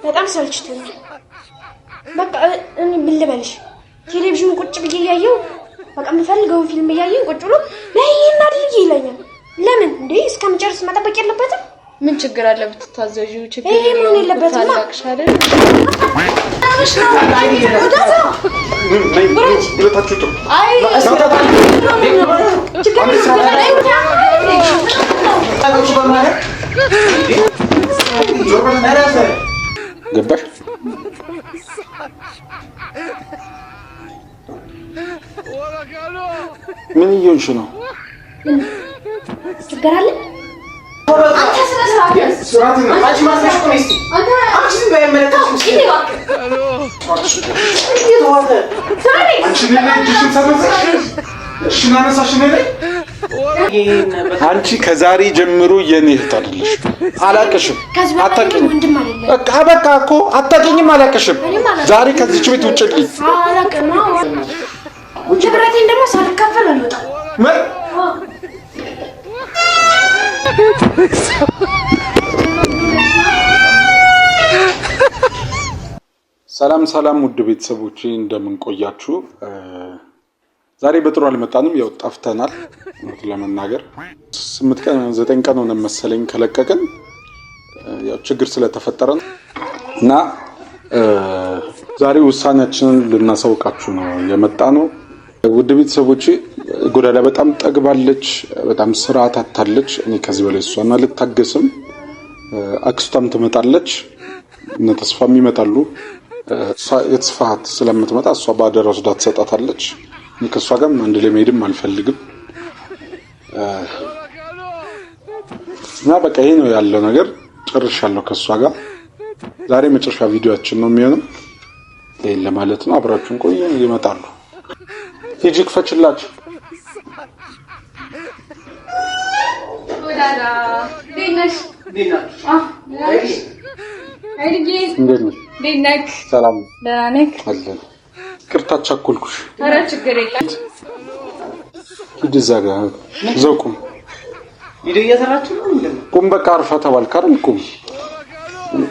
በጣም ሰልችቶኛል። በቃ እኔ ብልበልሽ ቴሌቪዥን ቁጭ ብዬ እያየሁ በቃ የምፈልገውን ፊልም እያየሁ ቁጭ ብሎ ለይና አድርጊ ይለኛል። ለምን እንዴ እስከምጨርስ መጠበቅ የለበትም? ምን ችግር አለ ብትታዘዢው? ችግር የለበትም። ታላቅሽ አይደል? ገባሽ? ምን እየሆንሽ ነው? ችግር አለ? አንተ ስራ አንቺ ማስረሽ እኮ ነሽ። አንቺ ዝም በይ መለከትሽ እሺ አንቺ ከዛሬ ጀምሮ የኔ እህት አይደለሽ። አላቀሽም። አታውቂኝም። በቃ እኮ አታውቂኝም። አላቀሽም። ዛሬ ከዚች ቤት ውጭልኝ። አላቀማ ንብረቴን ደግሞ ሳልካፈል አልወጣም። ሰላም ውድ ቤተሰቦቼ እንደምን ቆያችሁ? ዛሬ በጥሩ አልመጣንም። ያው ጠፍተናል። ለመናገር 8 ቀን 9 ቀን ሆነ መሰለኝ ከለቀቀን ያው ችግር ስለተፈጠረ እና ዛሬ ውሳኔያችንን ልናሳውቃችሁ ነው የመጣ ነው። ውድ ቤተሰቦቼ ጎዳዳ በጣም ጠግባለች፣ በጣም ስርዓት አታለች። እኔ ከዚህ በላይ እሷን አልታገስም። አክስቷም ትመጣለች፣ እነ ተስፋም ይመጣሉ። የተስፋት ስለምትመጣ እሷ ባደረ ወስዳ ትሰጣታለች። እኔ ከሷ ጋር አንድ ላይ መሄድም አልፈልግም እና በቃ ይሄ ነው ያለው ነገር። ጨርሻለሁ ከሷ ጋር። ዛሬ መጨረሻ ቪዲዮአችን ነው የሚሆነው። ይሄን ለማለት ነው። አብራችሁን ቆዩ። ይመጣሉ። ሂጂ ክፈችላችሁ። ጎዳዳ ዲነሽ እንዴት ነህ? ሰላም ደህና ነህ? አለን። ይቅርታ ቸኮልኩሽ። ኧረ ችግር የለም። ሂድ እዛ ጋር እዛው ቁም። ቪዲዮ እየሰራችሁ ነው እንዴ? ቁም በቃ አርፋ ተባልክ አይደል? ቁም።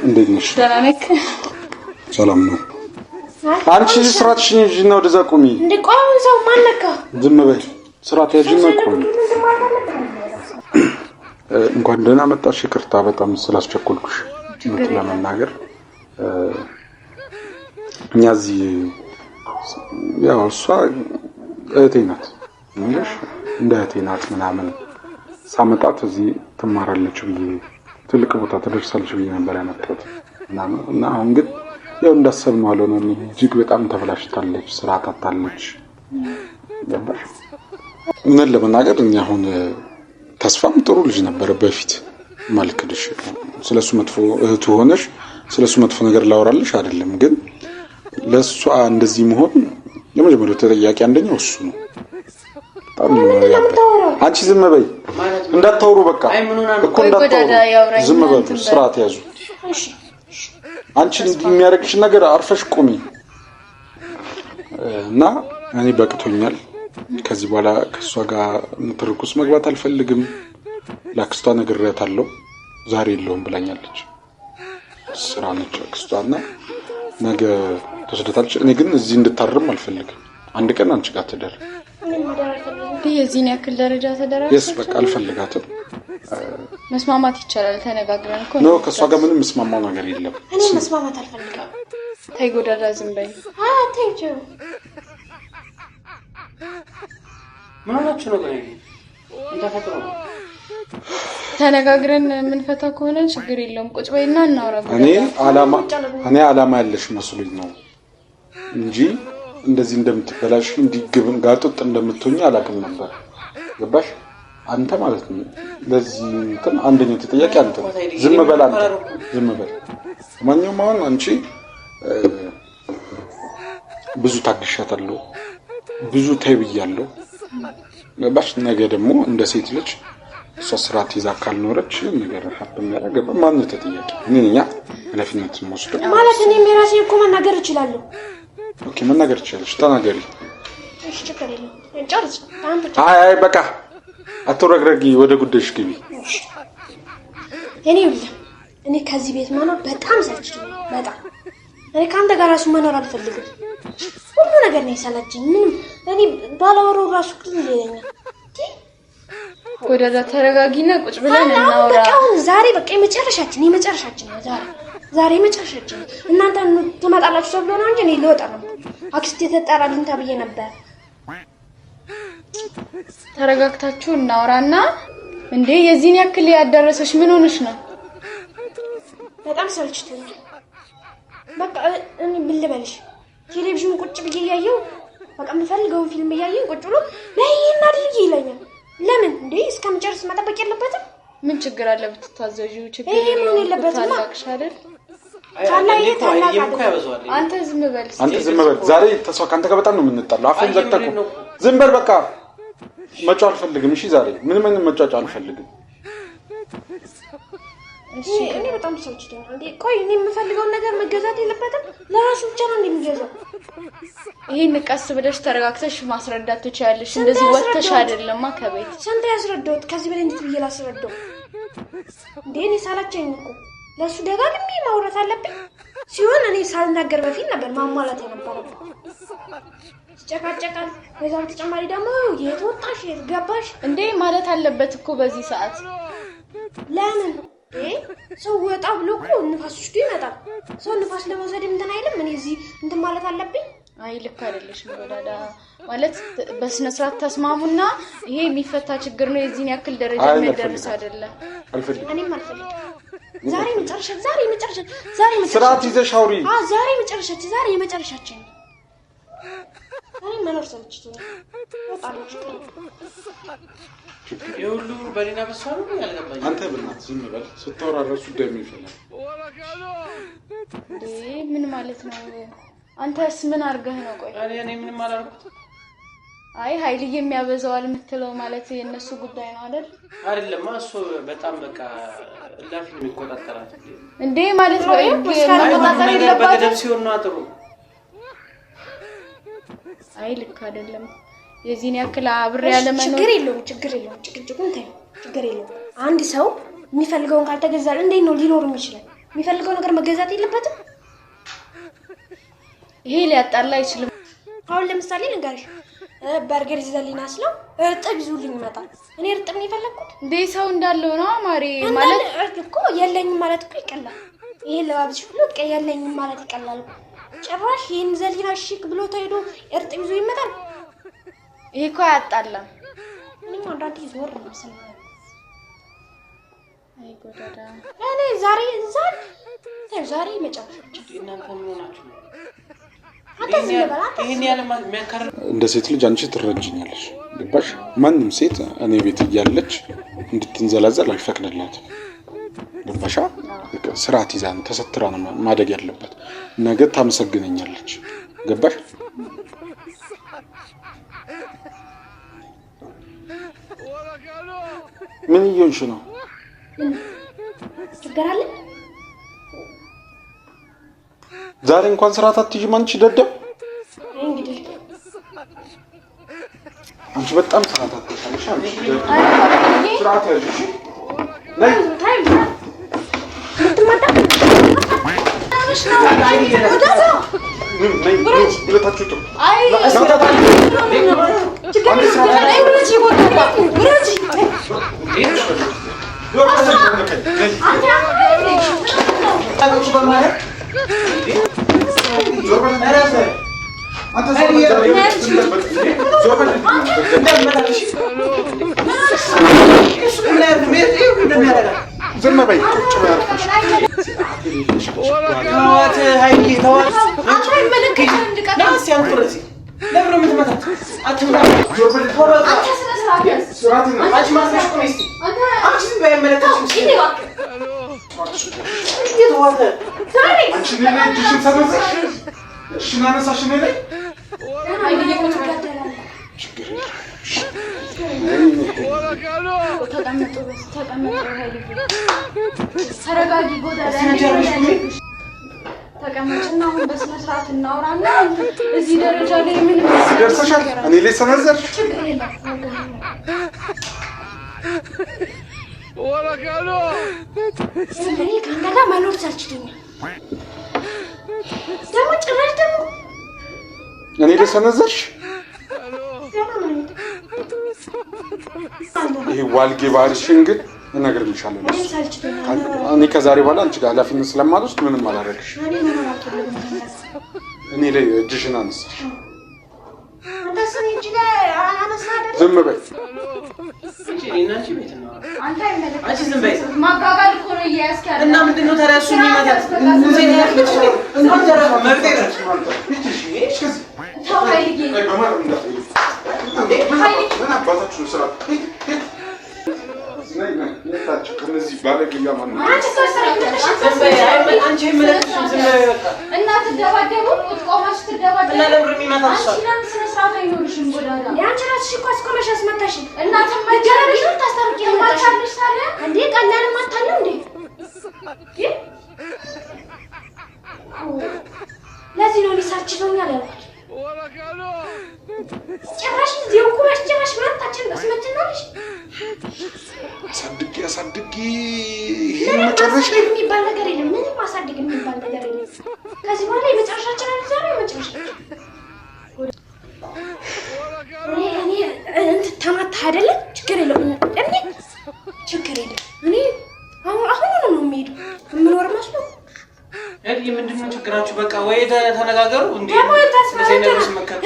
እንዴት ነሽ? ደህና ነህ? ሰላም ነው። አንቺ ስራትሽን ይዤና ወደዛ ቁሚ። እንዴ ቆይ ሰው ማን ነካ? ዝም በይ። ስራት ያዥና ቁሚ። እንኳን ደህና መጣሽ። ይቅርታ በጣም ስላስቸኮልኩሽ ለመናገር። እኛ እዚህ ያው እሷ እህቴ ናት እንዴሽ እንደ እህቴ ናት ምናምን ሳመጣት እዚህ ትማራለች ብዬ ትልቅ ቦታ ትደርሳለች ብዬ ነበር ያመጣሁት እና አሁን ግን ያው እንዳሰብነው አልሆነም። እጅግ በጣም ተበላሽታለች፣ ስርዓት አጣለች። ገባሽ? ምን ለመናገር እኛ አሁን ተስፋም ጥሩ ልጅ ነበር በፊት ማልከድሽ። ስለሱ መጥፎ እህቱ ሆነሽ ስለሱ መጥፎ ነገር ላወራልሽ አይደለም፣ ግን ለሷ እንደዚህ መሆን የመጀመሪያው ተጠያቂ አንደኛው እሱ ነው። አንቺ ዝም በይ፣ እንዳታወሩ በቃ እኮ እንዳታወሩ፣ ዝም በሉ፣ ስርዓት ያዙ። አንቺ የሚያደርግሽ ነገር አርፈሽ ቁሚ እና እኔ በቅቶኛል። ከዚህ በኋላ ከሷ ጋር ንትርኩስ መግባት አልፈልግም። ለአክስቷ ነግሬያታለሁ። ዛሬ የለውም ብላኛለች። ስራ ነች አክስቷና ነገ ተሰደታለች። እኔ ግን እዚህ እንድታርም አልፈልግም። አንድ ቀን አንቺ ጋር ትደር። የዚህን ያክል ደረጃ ተደራሽ? yes በቃ አልፈልጋትም። መስማማት ይቻላል። ተነጋግረን እኮ ነው። ከሷ ጋር ምንም መስማማው ነገር የለም። እኔ መስማማት አልፈልግም። ተይ ጎዳዳ ዝም በይ። ተይጆ ምን ሆናችሁ ነው? እንተፈጥሮ ተነጋግረን የምንፈታ ከሆነ ችግር የለውም። ቁጭ በይና እናውራ። እኔ አላማ ያለሽ መስሎኝ ነው እንጂ እንደዚህ እንደምትበላሽ እንዲግብን ጋጥጥ እንደምትሆኝ አላውቅም ነበር። ገባሽ? አንተ ማለት ነው ለዚህ እንትን አንደኛው ተጠያቂ አንተ። ዝም በል አንተ፣ ዝም በል። ማንኛውም አሁን አንቺ ብዙ ታግሻታለሁ፣ ብዙ ተይብያለሁ። ገባሽ? ነገ ደግሞ እንደ ሴት ልጅ እሷ ስርዓት ይዛ ካልኖረች ነገር ሀብም ያደረገ ማን ተጠያቂ? እኔ ነኝ ኃላፊነት የምወስደው ማለት እኔ የራሴ እኮ መናገር እችላለሁ። ኦኬ መናገር ትችላለሽ፣ ተናገሪ። እሺ ችግር የለም እንጨርስ። አይ በቃ አትረግረጊ፣ ወደ ጉዳይሽ ግቢ። እኔ ይኸውልህ እኔ ከዚህ ቤት መኖር በጣም ሰልችቶኛል። በጣም እኔ ከአንተ ጋር ራሱ መኖር አልፈልግም። ሁሉ ነገር ነው የሰለችኝ። ምንም እኔ ባላወራው ራሱ ቅል ይለኛል። ጎዳዳ ተረጋጊና ቁጭ ብለን እናውራ። በቃ አሁን ዛሬ በቃ የመጨረሻችን ነው ዛሬ የመጨረሻችን። እናንተ ትመጣላችሁ ተብሎ ነው እንጂ እኔ ልወጣ ነው። አክስቴ ተጣራልኝ ተብዬ ነበር። ተረጋግታችሁ እናውራና እንዴ የዚህን ያክል ያዳረሰሽ ምን ሆነሽ ነው? በጣም ሰልችቶኛል። በቃ እኔ ብልበልሽ ቴሌቪዥን ቁጭ ብዬ እያየሁ በቃ የምፈልገውን ፊልም እያየሁ ቁጭ ብሎ ነይ እናድርጊ ይለኛል። ለምን እንዴ እስከምጨርስ መጠበቅ የለበትም? ምን ችግር አለ ብትታዘዢው? ችግር የለበትም። ታላቅሽ አይደል? አንተ ዝም በል። ዛሬ ተስፋ ካንተ ጋር በጣም ነው የምንጣለው። አፍን ዘግተህ ዝም በል በቃ። መጫወት አልፈልግም። እሺ ዛሬ ምንም መጫወት አልፈልግም። እሺ እኔ በጣም ሰልችቶኛል። እንዴ ቆይ እኔ የምፈልገውን ነገር መገዛት የለበትም? ለራሱ ብቻ ነው እንደሚገዛው። ይሄን ቀስ ብለሽ ተረጋግተሽ ማስረዳት ትችያለሽ። እንደዚህ ወጥተሽ አይደለማ ከቤት። ስንት ያስረዳሁት? ከዚህ በላይ እንዴት ብዬ ላስረዳው? እንዴ እኔ ሳላቸኝ እኮ ለሱ ደጋግሜ ማውራት አለብኝ ሲሆን እኔ ሳልናገር በፊት ነበር ማሟላት የነበረብኝ። ጨቃጨቃል። በዛው ተጨማሪ ደግሞ የት ወጣሽ የት ገባሽ እንዴ ማለት አለበት እኮ በዚህ ሰዓት። ለምን ሰው ወጣ ብሎ እኮ ንፋስ ውስጥ ይመጣል። ሰው ንፋስ ለመውሰድ እንትን አይልም። እኔ እዚህ እንትን ማለት አለብኝ? አይ ልክ አይደለሽም ጎዳዳ። ማለት በስነ ስርዓት ተስማሙና ይሄ የሚፈታ ችግር ነው። የዚህን ያክል ደረጃ የሚደርስ አይደለም። እኔም አልፈልግም። ዛሬ መጨረሻ ስርዓት ይዘሽ አውሪ። ዛሬ የመጨረሻችን እኔ መኖር ሰልችቶኛል። የሁሉ በሌላ በሷል ነው ያልገባኝ። አንተ ብናት ዝም በል። ስታወራ እራሱ ደም ይፈላል። እንዴ ምን ማለት ነው? አንተስ ምን አድርገህ ነው? ቆይ እኔ ምንም አላልኩት። አይ ኃይልዬ የሚያበዛዋል የምትለው ማለት የነሱ ጉዳይ ነው አይደል? አይደለም እሱ በጣም በቃ ላፊ የሚቆጣጠራት እንዴ ማለት ነው። መቆጣጠር የለባትም። በገደብ ሲሆን ነው አጥሩ። አይ ልክ አይደለም። የዚህን ያክል አብሬ ያለ መኖር ችግር የለውም። ጭቅጭቁን ተይው፣ ችግር የለውም። አንድ ሰው የሚፈልገውን ካልተገዛል እንዴት ነው ሊኖር የሚችለው? የሚፈልገው ነገር መገዛት የለበትም? ይሄ ሊያጣላ አይችልም። አሁን ለምሳሌ ልንገርሽ፣ በርገር ይዘልኝ አስለው እርጥብ ይዙልኝ ይመጣል። እኔ እርጥብ ነው የፈለኩት እንዴ? ሰው እንዳለው ነው ማሪ ማለት እኮ የለኝም ማለት እኮ ይቀላል። ይሄ ለባብሽ ብሎ የለኝም ማለት ይቀላል። ጭራሽ ይሄን ዘሊና ሽክ ብሎ ተሄዶ እርጥብ ይዞ ይመጣል። ይሄ እኮ አያጣላም። ምንም አንዳንዴ ዞር ነው ሰለኝ። አይ ጎዳዳ እኔ ዛሬ መጨረሻችን እናንተ ምን ሆናችሁ ነው? እንደ ሴት ልጅ አንቺ ትረጅኛለሽ። ገባሽ? ማንም ሴት እኔ ቤት እያለች እንድትንዘላዘል አልፈቅድላትም። ገባሻ? ስርዓት ይዛ ተሰትራ ነው ማደግ ያለበት። ነገ ታመሰግነኛለች። ገባሽ? ምን እየሆንሽ ነው? ችግር አለ? ዛሬ እንኳን ስርዓት አትይዥም አንቺ ደደብ። እንግዲህ አንቺ በጣም ስርዓት አትይሻለሽ። አንቺ ስርዓት ያዥሽ ነይ ዝም በይ። ቁጭ በይ አልኩሽ። ተረጋጊ ጎዳዳ ተቀመጭና አሁን በስነ ስርዓት እናውራና እዚህ ደረጃ ላይ ምን ደርሰሻል? እኔ ላይ ሰነዘርሽ። እኔ ከእንደጋ መኖር ሳልችልኝ ደግሞ ጭራሽ ደግሞ እኔ ልሰነዘርሽ ይሄ ዋልጌ ባህሪሽን ግን እነግርልሻለሁ። እኔ ከዛሬ በኋላ አንቺ ጋር ኃላፊነት ስለማልወስድ ምንም አላደርግሽ። እኔ ላይ እጅሽን አነሳሽ። ዝም በይ። አንቺ ዝም በይ። ማጋጋል እኮ ነው እያያዝክ ያለው እና ምንድን ነው ታዲያ እሱ የሚመታት? ለዚህ ነው ሊሳችቶኛል ያልኩት። ጭራሽ እዚህ እኮ ጭራሽ ሁለታችን በስመጭናለሽ። አሳድጊ ይሄ መጨረሻ የሚባል ነገር የለም። ምንም ማሳደግ የሚባል ነገር የለም። ከዚህ በኋላ የመጨረሻችን አለ። ዛሬ የመጨረሻችን እኔ እንትን ተማታ አይደለ? ችግር የለውም። እኔ ችግር የለም። እኔ አሁን ነው የሚሄዱ የምኖር መስሎ ምንድን ነው ችግራችሁ? በቃ ወይ ተነጋገሩ።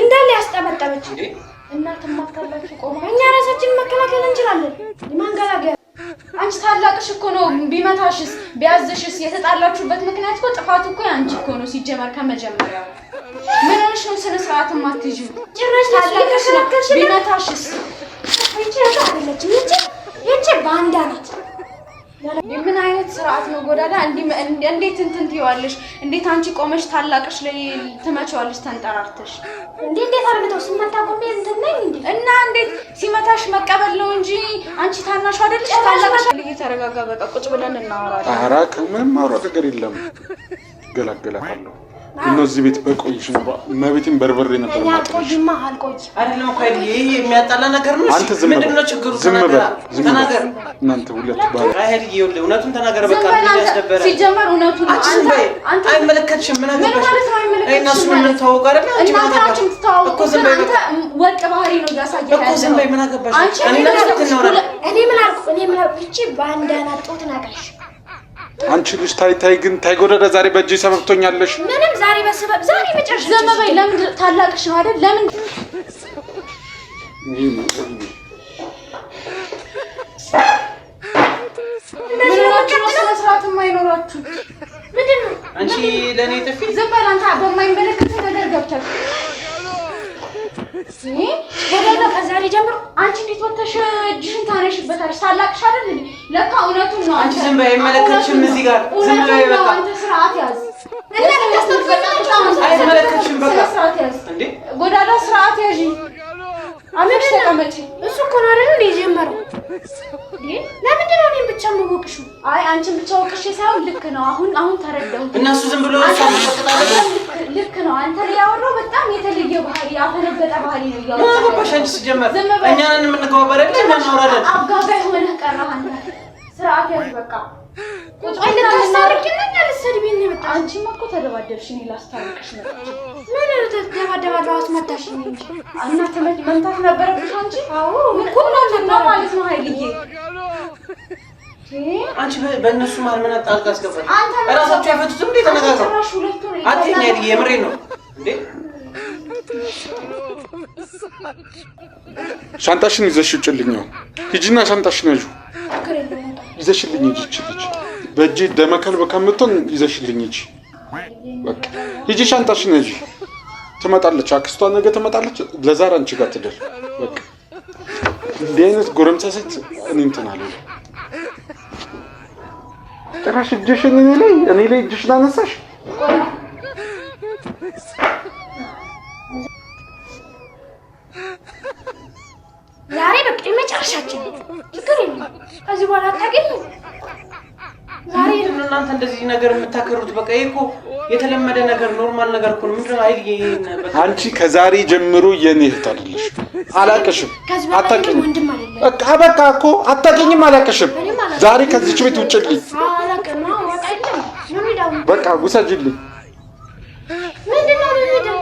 እንዳለ ያስጠበጠበች እናት ማታላችሁ ቆማ እኛ ራሳችንን መከላከል እንችላለን። ማንገላገል አንቺ ታላቅሽ እኮ ነው። ቢመታሽስ ቢያዝሽስ የተጣላችሁበት ምክንያት እኮ ጥፋቱ እኮ ያንቺ እኮ ነው ሲጀመር ከመጀመሪያው። ምን ሆነሽ ነው ስነ ስርዓት ማትይዙ? ጭራሽ ታላቅሽ ነው ቢመታሽስ? አንቺ አይደለች ይቺ ባንዳ ናት። ምን አይነት ስርዓት ነው ጎዳዳ? እንዴት እንትን ትይዋለሽ? እንዴት አንቺ ቆመሽ ታላቅሽ ላይ ትመጪዋለሽ ተንጠራርተሽ? እንዴት አርግተው ሲመታ ቆሜ እንትን ነኝ እንዴ? እና እንዴት ሲመታሽ መቀበል ነው እንጂ አንቺ ታናሽ አይደለሽ? ታላቅሽ እየተረጋጋ በቃ ቁጭ ብለን እናወራለን። ኧረ ምንም ማውራት ነገር የለም። ገላገላታለሁ። እነዚህ ቤት በቆይሽ ነው መቤቴን በርበሬ ነበር ማለት ነው። አልቆይ አይደለም እኮ ይሄ የሚያጣላ ነገር ነው። አንተ ዝም ምንድን ነው ችግሩ? ተናገር። እናንተ ሁለት ባል አይሄድ ይኸውልህ፣ እውነቱን ተናገር። በቃ ያስደበረ ሲጀመር እውነቱን አንተ አይመለከትሽም። ምን ማለት ነው አይመለከትሽም? እኔ እና እሱ ምን ተዋወቁ አይደል? አንቺ ምን አገባሽ እኮ ዝም በይ። ወጥ ባህሪ ነው ያሳየህ እኮ ዝም በይ። ምን አገባሽ? እኔ ምን አልኩ? እቺ ባንዳ ናት። ጦት ናቀሽ አንቺ ልጅ ታይ ግን ታይ ጎዳዳ ዛሬ በእጄ ሰበብቶኛለሽ። ምንም ዛሬ በሰበብ ዛሬ መጨረሻ ዝም በይ። ለምን ታላቅሽ ነው አይደል? ለምን ስነስርዓት የማይኖራችሁ ምንድን ነው? አንቺ ለእኔ ጥፊ ዝም በል አንተ። በማይመለከት ነገር ገብተሽ ገደለ ከዛሬ ጀምሮ አንቺ እንዴት ወተሽ እጅሽን ታነሽበታለሽ? ታላቅሽ አይደል እንዴ? ለካ እውነቱን ነው። አንቺ ዝም በይ። አይመለከትሽም። እዚህ ጋር ዝም በይ። በቃ አንተ ስርዓት ያዝ። አይመለከትሽም። በቃ ስርዓት ያዝ እንዴ! ጎዳዳ ስርዓት ያዥ። አመሽ ተቀመጪ። እሱ እኮ ነው አይደል እንዴ የጀመረው? ለምንድን ነው እኔን ብቻ የምወቅሽው? አይ አንቺን ብቻ ወቅሽ ሳይሆን ልክ ነው። አሁን ተረዳሁ። እነሱ ዝም ብሎ ልክ ነው። አንተ ላይ ያወራው በጣም የተለየ ባህሪ ያፈነገጠ ባህሪ ነው ያወራው። አባባሽ አንቺ ሲጀመር እኛን የምንከባበረው ለምን እናወራለን? አጋጋይ ሆነህ ቀረህ አንተ። ስርዓት ያዝ በቃ። ቁጭ ብለን ልታስታርቂኝ ልትሰድቢኝ ነው የመጣሽው? አንቺማ እኮ ተደባደብሽ። እኔ ላስታርቅሽ ነው። ምን ተደባደባለሁ? አስመታሽኝ እንጂ እና መምታት ነበረብሽ አንቺ። አዎ እኮ ነው ማለት ነው ኃይልዬ። አንቺ በእነሱ መሀል ምን ጣልቃ አስገባሽ? እራሳቸው ያፈቱትም እንዴ ተነጋገሩ። አትይኝ አይደል? የምሬን ነው እንዴ። ሻንጣሽን ይዘሽ ውጭልኝ። ሂጂና ሻንጣሽን ያዡ ይዘሽልኝ ሂጂ። ልጅ በእጄ ደመከልብ ከምትሆን ይዘሽልኝ ሂጂ። በቃ ሂጂ ሻንጣሽን ያዢ። ትመጣለች፣ አክስቷ ነገ ትመጣለች። ለዛሬ አንቺ ጋር ትደር። በቃ እንዲህ አይነት ጎረምሳ ሴት እኔ እንትን አለኝ። ጭራሽ እጅሽን እኔ ላይ እጅሽን አነሳሽ። ዛሬ በቃ የመጨረሻችን ችግር የለም። ከዚህ በኋላ አታገኝም። ዛሬ እናንተ እንደዚህ ነገር የምታከሩት በቃ ይሄ እኮ የተለመደ ነገር ኖርማል ነገር እኮ ነው። ምንድን ነው አይል አንቺ ከዛሬ ጀምሮ የኔ እህት አይደለሽ። አላቅሽም፣ አታውቂኝም። በቃ እኮ አታውቂኝም፣ አላቅሽም። ዛሬ ከዚች ቤት ውጭልኝ። አላውቅም። ወጣ አይደለም ምን ይዳው በቃ ውሰጂልኝ። ምንድነው የሚሄደው?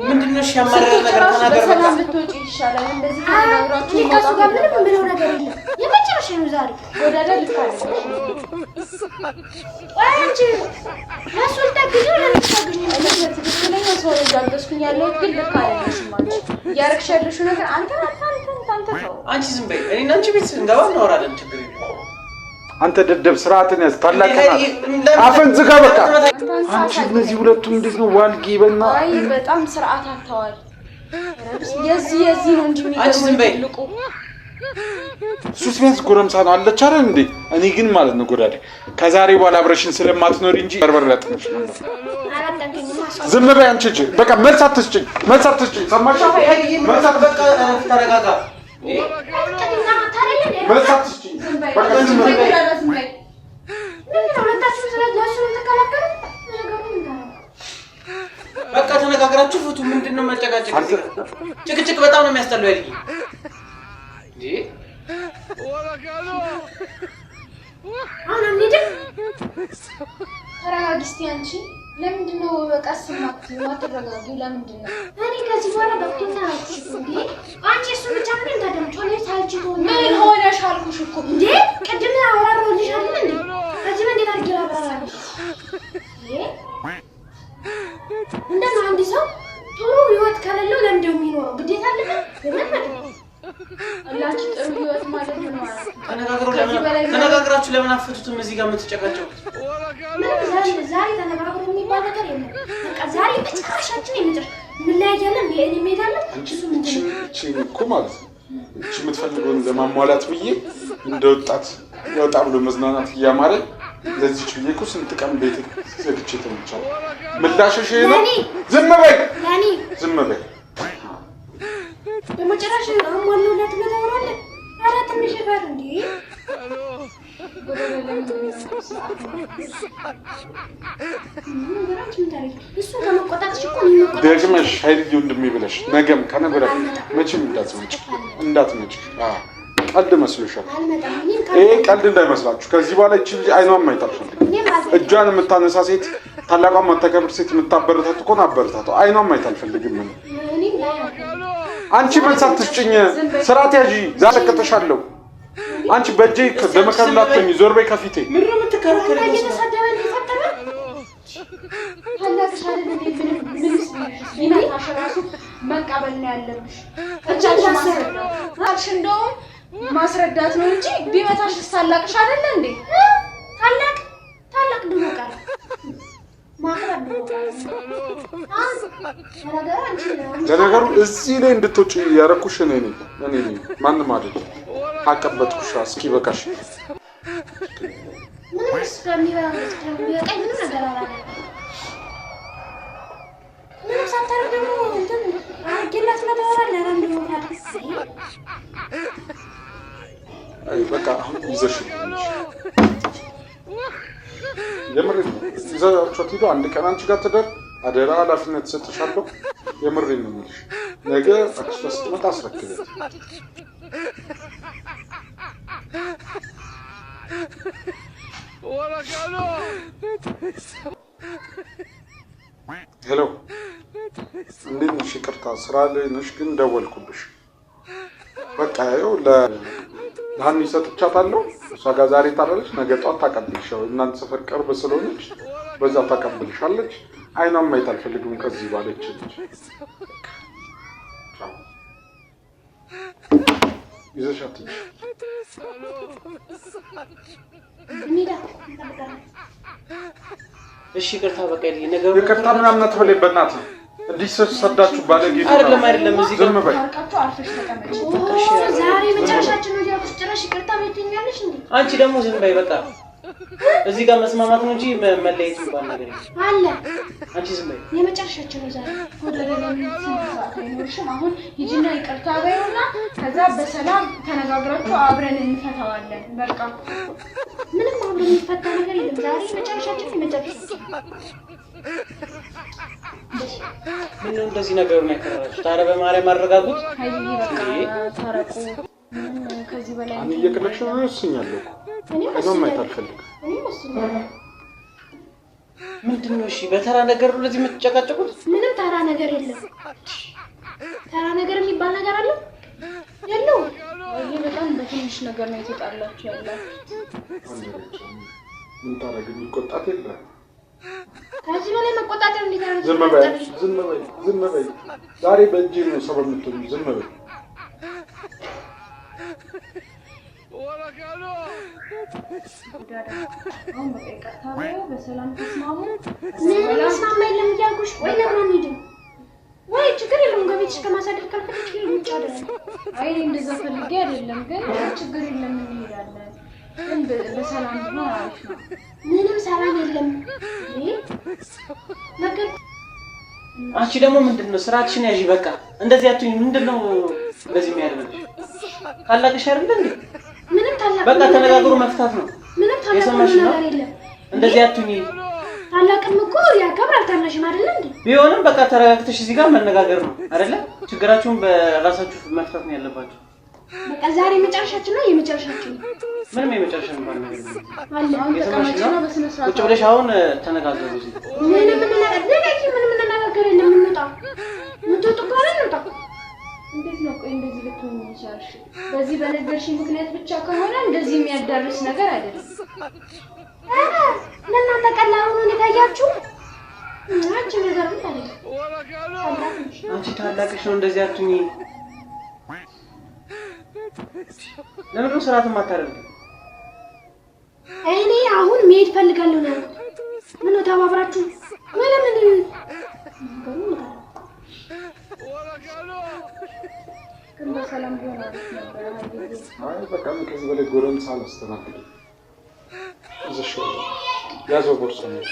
ምንድነው ሻማረ ነገር ተናገር። በሰላም ብትወጪ ይሻላል። እንደዚህ ተናግራችሁ ከሱ ጋር ምንም ምለው ነገር የለም። የመጨረሻ ነው ዛሬ ወዳዳ ልካለሽ። አንቺ ለሱን ታግዙ ለምታግዙ ትክክለኛ ሰው ጋብዘሽኝ ያለው ግን ልክ አይደለሽም ማለት ያረክሽ ያለሽው ነገር አንተ ተው። አንቺ ዝም በይ። እኔና አንቺ ቤት እንገባ እናወራለን። ችግር የለም። አንተ ደደብ ስርዓትን ያዝ። ታላቀናት አፈን ዝጋ። በቃ አንቺ እነዚህ ሁለቱም እንዴት ነው ዋልጌ በእና አይ በጣም ስርዓት አጥተዋል። የዚህ ነው እንጂ የሚገርምልቁ ሱስ ቢያንስ ጎረምሳ ነው አለች አይደል እንዴ? እኔ ግን ማለት ነው ጎዳዴ ከዛሬ በኋላ አብረሽን ስለማትኖሪ እንጂ በርበር ያጥነሽ ነው። ዝም በይ አንቺ እጂ በቃ መልስ አትስጪኝ። ሰማሽ? መልስ በቃ ተረጋጋ። መልስ አትስጪኝ። በቃ ዝም በይ። በቃ ተነጋግራችሁ ፍቱ። ምንድነው መጨቃጨቅ? ጭቅጭቅ በጣም ነው የሚያስጠላው ያልኝ እንዴ። ተረጋጊ እስኪ አንቺ። ለምንድን ነው ቀስ የማትረጋጊው? ለምንድን ነው? እኔ ከዚህ በኋላ በኩልና አልኩሽ እንዴ አንቺ እሱ ብቻ ምን ታደምጪው? ለይ ሳልችቶ ምን ሆነሽ አልኩሽ እኮ እንዴ። ቅድም አወራሁልሽ አይደል እንዴ? ከዚህ ምን እንዴት አድርጌ አወራራለሽ? እንደና አንድ ሰው ጥሩ ህይወት ከሌለው ለምንድነው የሚኖረው? ግዴታ አለበት ለምን አላችሁ? ጥሩ ህይወት ማለት ነው ማለት ተነጋግራችሁ ለምን አፈቱትም? እዚህ ጋር የምትጨቃጨቁት ዛሬ ተነጋግሮ የሚባል ነገር የለም። በቃ ዛሬ መጨረሻችን የምንጨርስ እንለያያለን። እኔ እሄዳለሁ። እሱ ምንድን ነው እኮ ማለት ነው እቺ የምትፈልገውን ለማሟላት ብዬ እንደ ወጣት ወጣ ብሎ መዝናናት እያማረኝ ለዚች ብዬ እኮ ስንት ቀን ቤት ዘግቼ ተመቻለሁ። ምላሽሽ ነው። ዝም በይ ዝም በይ። በመጨረሻ አሟላላት መታወራለ። ኧረ ትንሽ ይፈር እንዴ ደግመሽ ኃይልዬ ወንድሜ ብለሽ ነገም ከነበረ መቼም እንዳትመጪ። ቀልድ መስሎሻል። ይሄ ቀልድ እንዳይመስላችሁ። ከዚህ በኋላ እቺ ልጅ አይኗን ማየት አልፈልግም። እጇን የምታነሳ ሴት፣ ታላቋን የምታከብር ሴት የምታበረታቱ እኮ አበረታቱ። አይኗን ማየት አልፈልግም። አንቺ መልስ አትስጭኝ። ስርዓት ያዢ። ዛሬ ቀጥሻለሁ። አንቺ በእጄ በመከላተኝ ዞር በይ ከፊቴ። ምን ነው የምትከራከረው? መቀበል ነው ያለብሽ። እንደውም ማስረዳት ነው እንጂ ቢመታሽ ታላቅሽ አይደለ እንዴ? ታላቅ ድሞቃል ማቅረብ ለነገሩ እዚህ ላይ እንድትወጪ ያደረኩሽ እኔ ነኝ። ማንም አይደለም። አቀበጥኩሽ። እስኪ በቃሽ። ምንም እስከሚበቃኝ ምንም ነገር አላለም። ምንም ሳታረግ ደግሞ እንትን አርጌላት መተወራል ለራንድ ሞታል። አይ በቃ አሁን ይዘሽ የምሬን ነው። ይዘሻት ሂዱ። አንድ ቀን አንቺ ጋር ትደር። አደራ ኃላፊነት ሰጥሻለሁ። የምሬን ነው የምልሽ። ነገ አክስቷ ስትመጣ አስረክበት። ሄሎ፣ እንዴት ነሽ? ይቅርታ ስራ ላይ ነሽ ግን ደወልኩብሽ። በቃ ይኸው ለሀኒ ሰጥቻታለሁ። እሷ ጋር ዛሬ ታላለች፣ ነገ ጧት ታቀብልሽ። ያው እናንተ ሰፈር ቅርብ ስለሆነች በዛ ታቀብልሻለች። አይኗን ማየት አልፈልግም ከዚህ ባለች ልጅ ይዘሻት እሺ ይቅርታ በቃ ነገሩ ይቅርታ ምናምን አትበለኝ በእናትህ። እንዲህ ሰዳችሁ ባለጌ አይደለም እዚህ ጋር ታርቃችሁ አርፈሽ ተቀመጪ። ዛሬ መጨረሻችን ነው ያልኩሽ። ጭራሽ ይቅርታ ብትኛለሽ እንዴ? አንቺ ደግሞ ዝም በይ በቃ። እዚህ ጋር መስማማት ነው እንጂ መለየት የሚባል ነገር አለ። አንቺ ዝም በይ። የመጨረሻችን ነው ዛሬ። ወደ ለምን አሁን ሂጂና ይቅርታ በይውና ከዛ በሰላም ተነጋግራችሁ አብረን እንፈታዋለን። በቃ ምንም አሁን የሚፈታ ነገር የለም። ዛሬ መጨረሻችን የመጨረሻችን ምን ነው እንደዚህ ነገሩን ያከራራችሁ? ታዲያ በማርያም አረጋጉት። ሀይዬ በቃ ታረቁ። ከዚህ ከዚህ በላይ እኔ እየቀለድሽ ነው ወስኛለሁ። እኔ ማየት አልፈልግም። እኔ ወስኛለሁ። ምንድን ነው? እሺ በተራ ነገር ነው ለዚህ የምትጨቃጨቁት? ምንም ተራ ነገር የለም። ተራ ነገር የሚባል ነገር አለ የለው። ይሄ በጣም በትንሽ ነገር ነው የተጣላችሁ ያላችሁት። ምን ታረግ? የሚቆጣት የለም። ከዚህ በላይ መቆጣጠር እንዴት ነው? ዝም በይ፣ ዝም በይ፣ ዝም በይ። ዛሬ በእጅ ነው ሰበብ የምትሆኚ። ዝም በይ። አሁን በቃ ይቅርታ በይው፣ በሰላም ተስማሙ። ምን መስማማ የለም እያልኩሽ። ወይ ለምን አንሄድም? ወይ ችግር የለውም። ከቤትሽ ከማሳደር ካልፈለግሽ ውጭ አይደለም። አይ እንደዛ ፈልጌ አይደለም፣ ግን ችግር የለም እንሄዳለን። ግን በሰላም ነው አሪፍ ነው። ምንም ሰላም የለም። ነገር አንቺ ደግሞ ምንድነው ስራችሽን ያዢ። በቃ እንደዚህ አትሁኝ። ምንድነው እንደዚህ የሚያደርግሽ? ታላቅሽ አይደል እንዴ? ምንም ታላቅ በቃ ተነጋግሮ መፍታት ነው። ምንም ታላቅ ነገር የለም። እንደዚህ አትሁኝ። ታላቅም እኮ ያከብራል ታናሽም አይደል እንዴ? ቢሆንም በቃ ተረጋግተሽ እዚህ ጋር መነጋገር ነው አይደለ? ችግራችሁን በራሳችሁ መፍታት ነው ያለባችሁ። በቃ ዛሬ መጨረሻችን ነው። የመጨረሻችን ነው። ምንም የመጨረሻ እንኳን ነገር አለ። አሁን ተቀመጭና በስነ ስርዓት ቁጭ ብለሽ አሁን ተነጋገሩ። እዚህ ምንም ነገር የለም። እንውጣ። ምትወጡ ከሆነ እንውጣ። እንዴት ነው? ቆይ እንደዚህ ልትሆን ይቻልሽ? በዚህ በነገርሽኝ ምክንያት ብቻ ከሆነ እንደዚህ የሚያዳርስ ነገር አይደለም። ለእናንተ ቀላል ሆኖ ነው የታያችሁ። አንቺ ነገር ምን ታደርጊ? አንቺ ታላቅሽ ነው። እንደዚህ አትሁኝ። ለምን ነው ስርዓት የማታደርጊ? እኔ አሁን መሄድ ፈልጋለሁ ነው። ምን ነው ተባብራችሁ? ምን ግን በሰላም ቢሆን አሪፍ ነበር። አይ በቃ ከዚህ በላይ ጎረምሳ አላስተናግድም። እሺ ያዘው ቦርሳ ነው።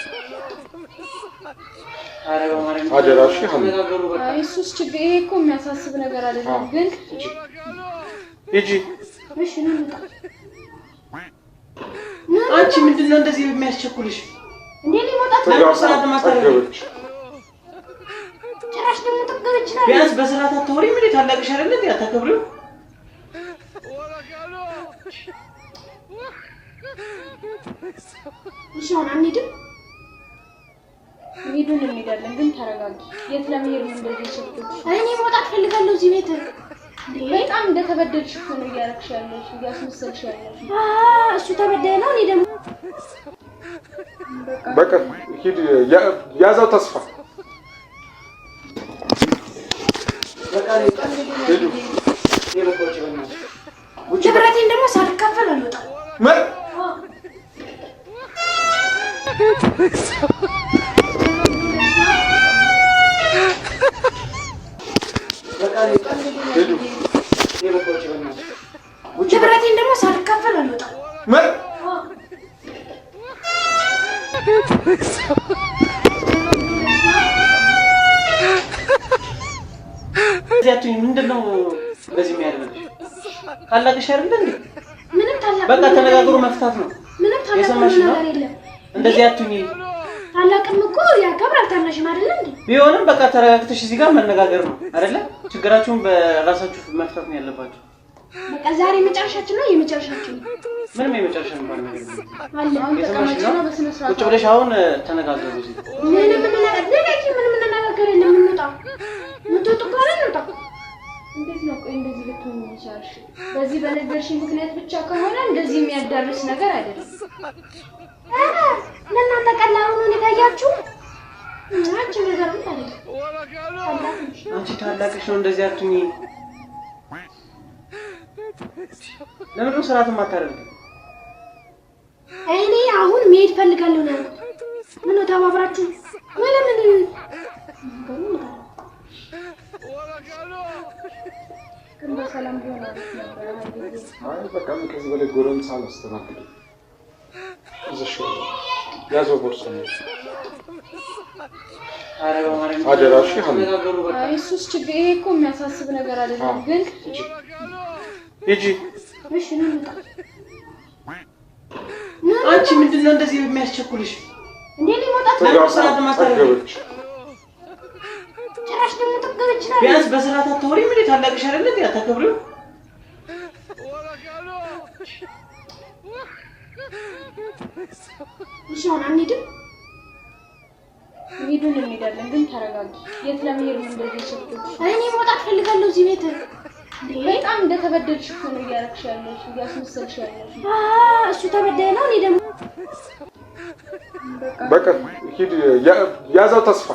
አረ በማርያም አደራሽ ተነጋገሩ። በቃ አይ እሱስ ችግር ይሄ እኮ የሚያሳስብ ነገር አይደለም። ግን ሂጂ። እሺ ነው እንውጣ። አንቺ ምንድነው እንደዚህ የሚያስቸኩልሽ? እንዴ ሊሞጣት በስርዓት ማታረጋግጥ። ጭራሽ ደግሞ ተገረች ነው። ቢያንስ በስርዓት አታወሪም እንዴ? ታላቅሽ አይደል እንዴ? አታከብሪው? እሺ አሁን አንሄድም? ሄዱን እንሄዳለን። ግን ተረጋጊ። የት ለመሄድ ነው እንደዚህ ችግር? እኔ መውጣት ፈልጋለሁ እዚህ ቤት። በጣም እንደተበደልሽ እኮ ነው እያደረግሽ ያለሽ፣ እያስመሰልሽ ያለሽ። እሱ ተበደለ ነው። እኔ ደግሞ በቃ ሂድ። ያዛው ተስፋ በቃ ሂዱ። የበቆች በእናትሽ ንብረቴን ደግሞ ሳልካፈል አልወጣም። ምን በቃ ሂዱ። የበቆች በእናትሽ ንብረቴን ደግሞ ሳልካፈል አልወጣም። ምን እዚህ አትሁኝ። ምንድነው በዚህ የሚያደርግሽ? ታላቅሽ አይደል እንዴ? ምንም ታላቅ በቃ ተነጋግሮ መፍታት ነው። ምንም ታላቅ የሰማሽ ነው? ነገር የለም። እንደዚህ አትሁኝ። ታላቅም እኮ ያከብራል ታናሽም አይደል እንዴ? ቢሆንም በቃ ተረጋግተሽ እዚህ ጋር መነጋገር ነው አይደለ? ችግራችሁን በራሳችሁ መፍታት ነው ያለባችሁ። በቃ ዛሬ መጨረሻችን ነው። የመጨረሻችን ነው። ምንም የመጨረሻ እንኳን ነገር አለ። አሁን ተቀመጭና በስነ ስርዓት ቁጭ ብለሽ አሁን ተነጋገሩ። እዚህ ምንም ነገር የለም። እንውጣ። ምትወጡ ከሆነ እንውጣ። እንዴት ነው? ቆይ እንደዚህ ልትሆን ይቻልሽ? በዚህ በነገርሽኝ ምክንያት ብቻ ከሆነ እንደዚህ የሚያዳርስ ነገር አይደለም። ለእናንተ ቀላል ሆኖ ነው የታያችሁ። አንቺ ነገር ምን ታደርጊ? አንቺ ታላቅሽ ነው። እንደዚህ አትሁኝ። ለምን ነው ስርዓት የማታደርጊ? እኔ አሁን መሄድ ፈልጋለሁ ነው። ምን ነው ተባብራችሁ? ምን ግን በሰላም ቢሆን አሪፍ ነበር። አይ በቃ ከዚህ በላይ ጎረምሳ አላስተናግድም። እሺ ያዘው ቦርሳ ነው። አረ በማርያም አደራሽ ተነጋገሩ። በቃ አይ እሱስ ችግር ይሄ እኮ የሚያሳስብ ነገር አይደለም። ግን ሂጂ። እሺ ነው እንውጣ። አንቺ ምንድነው እንደዚህ የሚያስቸኩልሽ? እንዴ ሊሞጣት ስርዓት ማታረጋግጥ። ጭራሽ ደግሞ ተገረች ነው። ቢያንስ በስርዓት አታወሪም እንዴ? ታላቅሽ አይደል እንዴ? አታከብሪው? እሺ አሁን አንሄድም? ሄዱን እንሄዳለን ግን ተረጋጊ። የት ለመሄድ ነው እንደዚህ ሸፍቶሽ? እኔ መውጣት ፈልጋለሁ እዚህ ቤት። በጣም እንደተበደልሽ እኮ ነው እያረግሽ ያለሽ እያስመሰልሽ ያለሽ። እሱ ተበደለ ነው እኔ ደግሞ በቃ ሂድ ያዛው ተስፋ